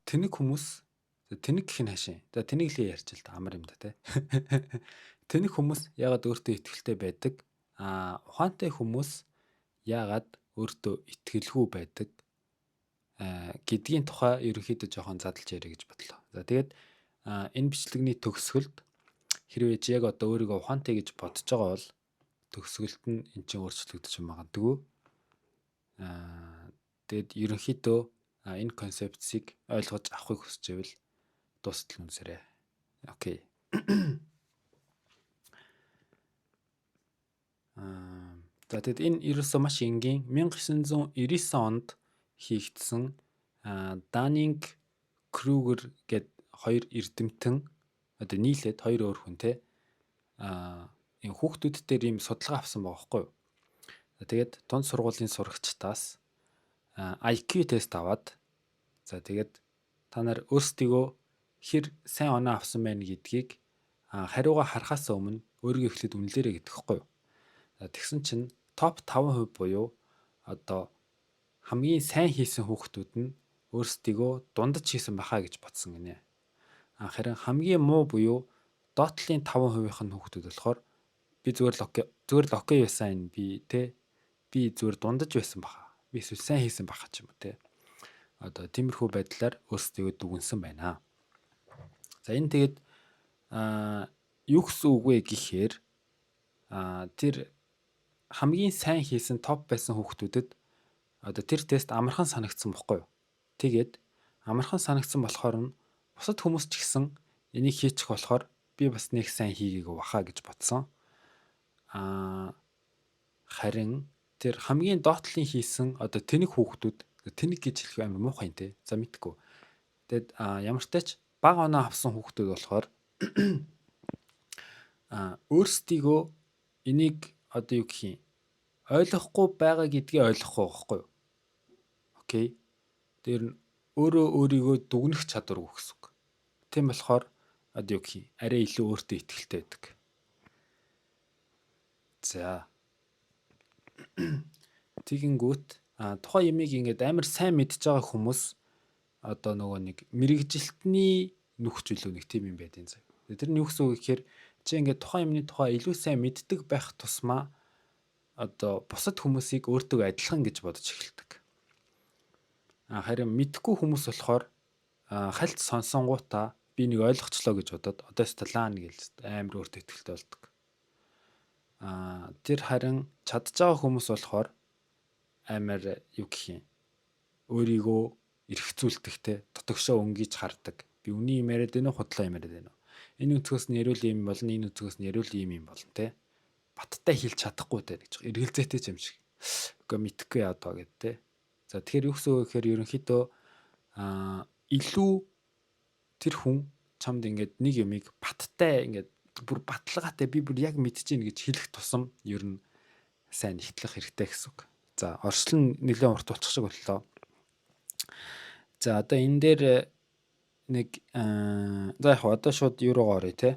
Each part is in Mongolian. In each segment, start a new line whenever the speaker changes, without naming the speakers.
тэнэг хүмүүс тэнэг гэх нь хаашийн. За тэнийг л ярьж л та амар юм да те. Тэнэг хүмүүс ягаад өөртөө итгэлтэй байдаг? Ухаантай хүмүүс ягаад өөртөө итгэлгүй байдаг? Гэдгийн тухай ерөнхийдөө жоохон задлж ярих гэж бодлоо. За тэгээд энэ бичлэгний төгсгөлд хэрвээ чи яг одоо өөрийгөө ухаантай гэж бодож байгаа бол төгсгөлт нь эн чинь өөрчлөгдөж магадгүй. Тэгээд ерөнхийдөө энэ концепцийг ойлгож авахыг хүсч байвал дуустал үнсэрээ. Окей. За тэгэд энэ ерөөсөө маш энгийн 1999 онд хийгдсэн Даннинг Крюгер гэд хоёр эрдэмтэн одоо нийлээд хоёр өөр хүн те энэ хүүхдүүд дээр ийм судалгаа авсан байгаа байхгүй юу. Тэгээд дунд сургуулийн сурагчдаас IQ тест аваад за тэгээд та нар өөрсдийгөө хэр сайн оноо авсан байна гэдгийг хариугаа харахаас өмнө өөрийгөө эхлээд үнэлээрэй гэдэг хэвгүй юу. Тэгсэн чинь топ 5% буюу одоо хамгийн сайн хийсэн хүүхдүүд нь өөрсдийгөө дундаж хийсэн байхаа гэж бодсон гинэ. Харин хамгийн муу буюу доотлын 5%-ийн хүүхдүүд болохоор би зүгээр л окей байсан би те би зүгээр дундаж байсан баха. Би эсвэл сайн хийсэн баха ч юм уу те. Одоо тиймэрхүү байдлаар өөрсдийгөө дүгнсэн байна. За энэ тэгээд юу гэсэн үг вэ гэхээр тэр хамгийн сайн хийсэн топ байсан хүүхдүүдэд одоо тэр тест амархан санагдсан бохгүй юу. Тэгээд амархан санагдсан болохоор нь бусад хүмүүс ч гэсэн энийг хийчих болохоор би бас нэг сайн хийгээгүй баха гэж бодсон. Харин тэр хамгийн доотлын хийсэн одоо тэнэг хүүхдүүд тэнэг гэж хэлэх амар муухай те. За мэдгүй. Тэгэд ямар ч тач бага оноо авсан хүүхдүүд болохоор өөрсдийгөө энийг одоо юу гэх юм ойлгохгүй байгаа гэдгийг ойлгохгүй байхгүй юу. Окей. Тэр нь өөрөө өөрийгөө дүгнэх чадваргүй гэсэн үг. Тийм болохоор одоо юу гэх юм арай илүү өөртөө итгэлтэй байдаг. За. Тэгэнгүүт тухайн ямиг ингээд амар сайн мэдж байгаа хүмүүс одоо нөгөө нэг мэрэгжилтний нөхч илүү нэг тийм юм байдیں۔ Тэр нь юу гэсэн үг гэхээр чи ингээд тухайн юмны тухай илүү сайн мэддэг байх тусмаа одоо бусад хүмүүсийг өөртөө адилхан гэж бодож эхэлдэг. Харин мэдхгүй хүмүүс болохоор хальт сонсонгуудаа би нэг ойлгочлоо гэж бодоод одоо сталан гэж амар өөртөө итгэлтэй болдог. Тэр харин чадж байгаа хүмүүс болохоор амар юу гэх юм өөрийгөө эргцүүлдэгтэй дотогшоо өнгийж хардаг. Би үний юм яриад байна уу, худлаа юм яриад байна уу? Энэ өнцгөөс нь яриул юм болно, энэ өнцгөөс нь яриул юм болно те. Баттай хэлж чадахгүй те гэж эргэлзээтэй юм шиг. Үгүй мэдхгүй яа даа гэд те. За тэгэхээр юу гэсэн үг гэхээр ерөнхийдөө илүү тэр хүн чамд ингээд нэг юмыг баттай ингээд бүр баталгаатай би бүр яг мэдчихээн гэж хэлэх тусам ер нь сайн ихтлэх хэрэгтэй гэсэн үг. За орчлон нэлээд урт болчих шиг боллоо. За одоо энэ дээр нэг за яг одоо шууд юу руу оръё те.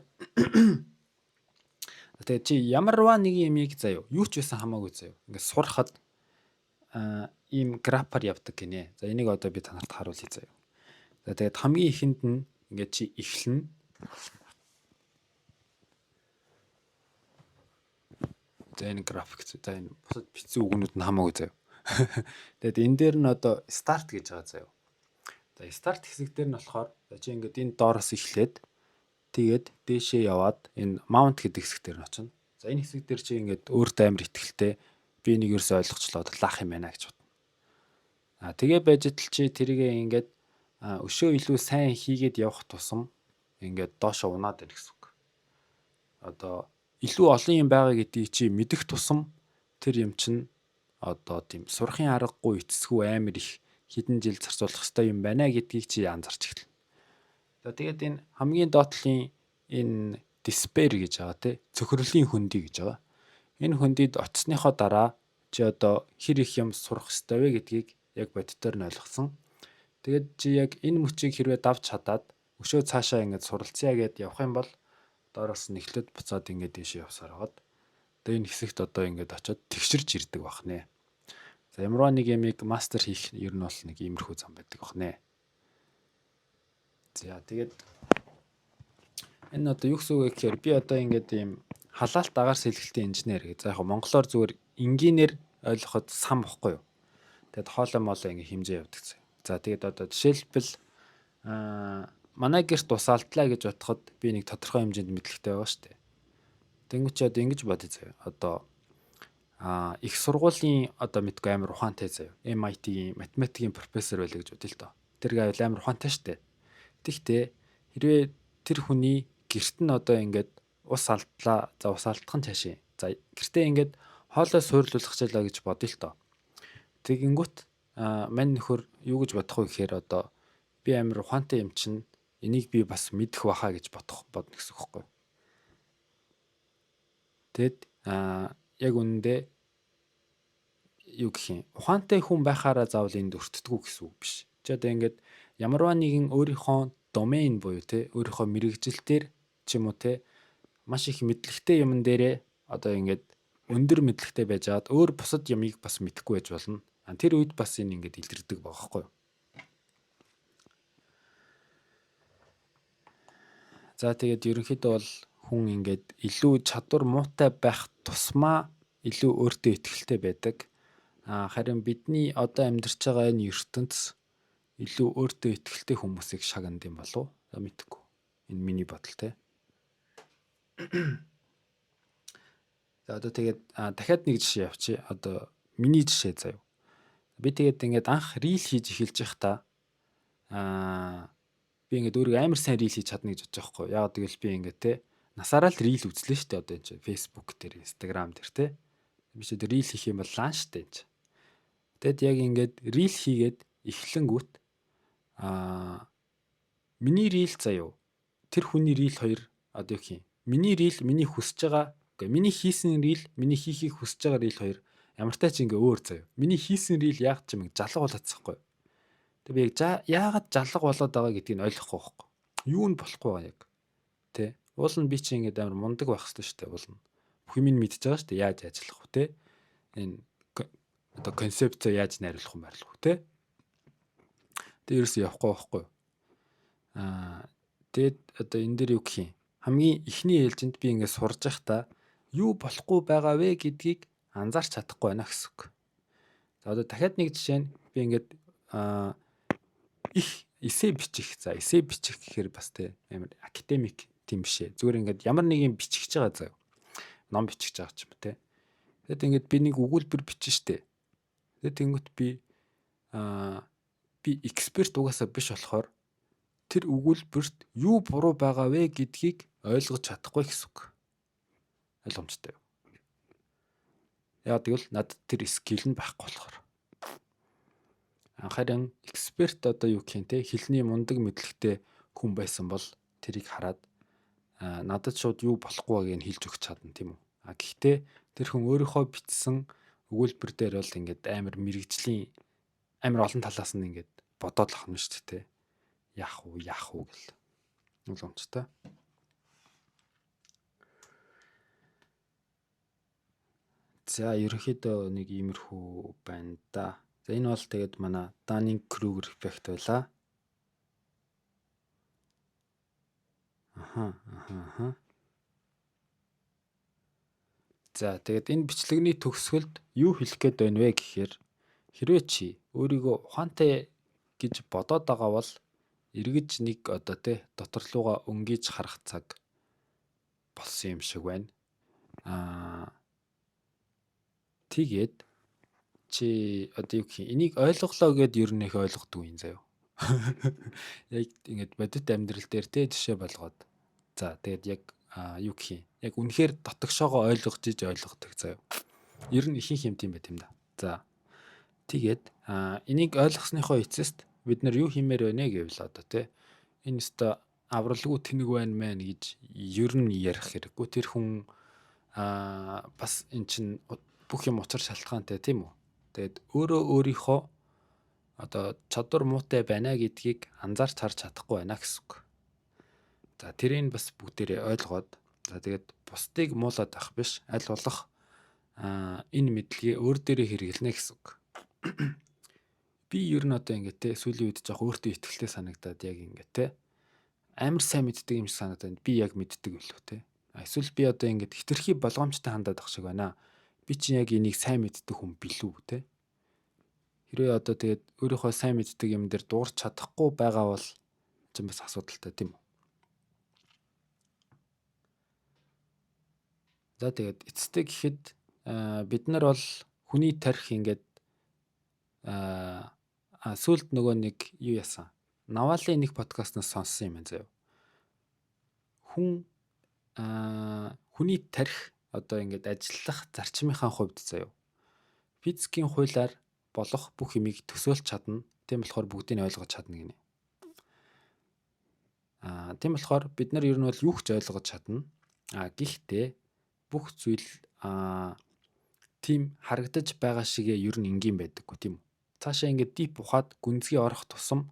Тэгээ чи ямарваа нэг юмыг заяа юу ч байсан хамаагүй заяа. Ингээд сурахад ийм графаар явдаг гинэ. За энийг одоо би танарт харуулъя заяа. За тэгээд хамгийн ихэнд нь ингээд чи эхлэнэ. За энэ график за энэ бусад бичсэн үгнүүд нь хамаагүй заяа. Тэгээд энэ дээр нь одоо start гэж байгаа заяа. За start хэсэг дээр нь болохоор чи ингээд энэ доороос эхлээд тэгээд дээшээ яваад энэ mount гэдэг хэсэг дээр нь очино. За энэ хэсэг дээр чи ингээд өөртөө амар ихтгэлтэй би энийг ерөөсөй ойлгочлоо лаах юм байна гэж бодно. Тэгээ байж идэл чи тэрийгээ ингээд өшөө илүү сайн хийгээд явах тусам ингээд доошо унаад байна гэсэн үг. Одоо илүү олон юм байгаа гэдгийг чи мэдэх тусам тэр юм чинь одоо тийм сурахын аргагүй эцсгүй амар их хэдэн жил зарцуулах хэрэгтэй юм байна гэдгийг чи анзарч эхэлнэ. За тэгээд энэ хамгийн доотлын энэ despair гэж байгаа тий цөхрөлийн хөндий гэж байгаа. Энэ хөндийд очсныхоо дараа чи одоо хэр их юм сурах хэрэгтэй вэ гэдгийг яг боддоор нь ойлгосон. Тэгээд чи яг энэ мөчийг хэрвээ давж чадаад өшөө цаашаа ингэж суралцъя гэд явах юм бол доороос нь эхлээд буцаад ингэж дэше явсаар хагаад одоо энэ хэсэгт одоо ингэж очиод тэгшэрж ирдэг байх нэ. За ямарваа нэг ямиг мастер хийх ер нь бол нэг иймэрхүү зам байдаг байх нэ. За тэгээд энэ одоо юу гэсэн үг вэ гэхээр би одоо ингээд ийм халаалт агаар сэлгэлтийн инженер гэж. За яг монголоор зүгээр энгийнээр ойлгоход сан бохгүй юу. Тэгэд хоолой моолой ингээ хэмжээ явдаг. За тэгээд одоо жишээлбэл манай гэрт ус алдлаа гэж бодоход би нэг тодорхой хэмжээнд мэдлэгтэй байгаа шүү дээ. Тэнгүүч одоо ингэж бодъё заяа. Одоо их сургуулийн одоо мэдгүй амар ухаантай заяа. MIT-ийн математикийн профессор байлаа гэж бодъё л доо. Тэр гайвал амар ухаантай шүү дээ. Тэгэхдээ хэрвээ тэр хүний гэрт нь одоо ингээд ус алдлаа. За ус алдах нь цаашаа. За гэртээ ингээд хоолой суурлуулах чалаа гэж бодъё л доо. Тэгэнгүүт мань нөхөр юу гэж бодох вэ гэхээр одоо би амар ухаантай юм чинь энийг би бас мэдэх баха гэж бодно гэсэн үг байхгүй. Тэгэд яг үнэндээ юу гэх юм ухаантай хүн байхаараа заавал энд өртдөггүй гэсэн үг биш. Чи одоо ингээд ямарваа нэгэн өөрийнхөө домен буюу те өөрийнхөө мэрэгжил дээр ч юм уу те маш их мэдлэгтэй юм дээрээ одоо ингээд өндөр мэдлэгтэй байж хаад өөр бусад ямыг бас мэдэхгүй байж болно. Тэр үед бас энэ ингээд илэрдэг байгаа байхгүй юу. За тэгээд ерөнхийдөө бол хүн ингээд илүү чадвар муутай байх тусмаа илүү өөртөө ихтэй байдаг. Харин бидний одоо амьдарч байгаа энэ ертөнц илүү өөртөө ихтэй хүмүүсийг шагнад юм болов уу? Мэдхгүй. Энэ миний бодол те. За одоо тэгээд дахиад нэг жишээ явчих. Одоо миний жишээ заяа. Би тэгээд ингээд анх рил хийж эхэлж байхдаа би ингээд өөрийгөө амар сайн рил хийж чадна гэж бодож байгаа хгүй. Яагаад гэвэл би ингээд те насаараа л рил үзлээ шүү дээ одоо энэ чинь Facebook дээр, Instagram дээр те. Би ч одоо рил хийх юм бол лаан шүү дээ энэ. Тэгэд яг ингээд рил хийгээд эхлэнгүүт миний рил заяа. Тэр хүний рил хоёр одоо юу гэх юм. Миний рил миний хүсэж байгаа, миний хийсэн рил, миний хийхийг хүсэж байгаа рил хоёр ямартай ч ингээ өөр заяа. Миний хийсэн рил яг ч юм жалга болоодсахгүй. Тэг би яагаад жалга болоод байгаа гэдгийг нь ойлгохгүй байхгүй. Юу нь болохгүй байгаа яг. Тэ. Уул нь би чи ингээ амар мундаг байх хэрэгтэй шүү дээ. Уул нь. Бүх юм мэдчихэж байгаа шүү дээ. Яаж ажиллах вэ те? Энэ одоо концепцээ яаж найруулах юм байрлах вэ те? Тэг ерөөсөө явахгүй байхгүй. Тэгэд одоо энэ дээр юу гэх юм? Хамгийн ихний ээлжинд би ингээ сурж байхдаа юу болохгүй байгаа вэ гэдгийг анзаарч чадахгүй байна гэсэн үг. За одоо дахиад нэг жишээ нь би ингээд их эссе бичих. За эссе бичих гэхээр бас те амар академик тийм бишээ. Зүгээр ингээд ямар нэг юм бичиж байгаа заяа. Ном бичиж байгаа ч юм те. Тэгэд ингээд би нэг өгүүлбэр бичнэ штэ. Тэгэд тэнгүүт би эксперт угаасаа биш болохоор тэр өгүүлбэрт юу буруу байгаа вэ гэдгийг ойлгож чадахгүй гэсэн үг. Ойлгомжтой юу? Яг тэгвэл надад тэр скил нь байхгүй болохоор. Харин эксперт одоо юу гэх юм те хэлний мундаг мэдлэгтэй хүн байсан бол тэрийг хараад надад шууд юу болохгүй байгааг нь хэлж өгч чадна тийм үү. Гэхдээ тэр хүн өөрийнхөө бичсэн өгүүлбэр дээр бол ингээд амар мэрэгжлийн амар олон талаас нь ингээд бодоод л ахна шүү дээ те. Яах вэ гэл. Ойлгомжтой. За ерөнхийдөө нэг иймэрхүү байна да. За энэ бол тэгээд манай Даннинг-Крюгер эффект байлаа. За тэгээд энэ бичлэгний төгсгөлд юу хэлэх гээд байна вэ гэхээр хэрвээ чи өөрийгөө ухаантай гэж бодоод байгаа бол эргэж нэг одоо те дотор руугаа өнгийж харах цаг болсон юм шиг байна. Тэгээд чи одоо юу гэх юм энийг ойлголоо гэд ер нь их ойлгодог юм заяа. Яг ингэж бодит амьдрал дээр те жишээ болгоод. За тэгээд яг юу гэх юм яг үнэхээр дотогшоогоо ойлгож иж ойлгодог заяа. Ер нь ихэнх юм тийм байт юм да. За тэгээд энийг ойлгосныхоо эцэст бид нар юу хиймээр байна гэвэл одоо те энэ өстө авралгүй тэнэг байна мэн гэж ер нь ярих хэрэггүй. Тэр хүн бас эн чин бүх юм учир шалтгаантай тийм үү. Тэгээд өөрөө өөрийнхөө одоо чадвар муутай байна гэдгийг анзаарч харж чадахгүй байна гэсэн үг. За тэрийг бас бүгдээрээ ойлгоод за тэгээд бусдыг муулаад авах биш аль болох энэ мэдлэгээ өөр дээрээ хэрэглэнэ гэсэн үг. Би ер нь одоо ингэ те сүүлийн үед жоох өөртөө ихтэй санагдаад яг ингэ те амар сайн мэддэг юм шиг санагдаад байна. Би яг мэддэг билүү те. Эсвэл би одоо ингээд хитрхи болгоомжтой хандаад ах шиг байна. Би чинь яг энийг сайн мэддэг хүн билүү те. Хэрвээ одоо тэгээд өөрийнхөө сайн мэддэг юм дээр дуурч чадахгүй байгаа бол чинь бас асуудалтай тийм үү? За тэгээд эцэстээ гэхэд бид нар бол хүний тарих ингээд сүүлд нөгөө нэг юу яасан? Навалын нэг подкастнаас сонссон юм байна заяа. Хүний тарих одоо ингээд ажиллах зарчмынхаа хувьд заяа. Физикийн хуулиар болох бүх юмыг төсөөлж чадна. Тийм болохоор бүгдийг нь ойлгож чадна гинэ. Тийм болохоор бид нар ер нь бол юу ч ойлгож чадна. Гэхдээ бүх зүйл тийм харагдаж байгаа шигээ ер нь энгийн байдаггүй тийм үү? Цаашаа ингээд дип ухаад гүнзгий орох тусам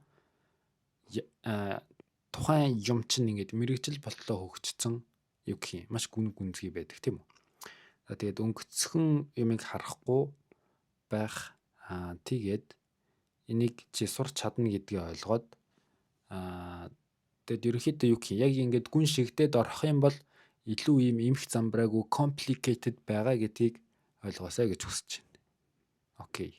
тухайн юм чинь ингээд мэрэгжил болтлоо хөгжсөн юу гэх юм маш гүнзгий байдаг тийм үү? Тэгээд өнгөцхөн юмыг харахгүй байх тэгээд энийг чи сурч чадна гэдгийг ойлгоод тэгээд ерөнхийдөө юу гэх юм яг ингээд гүн шигдээд орох юм бол илүү ийм эмх замбраагүй complicated байгаа гэдгийг ойлгоосай гэж хүсэж байна. Окей.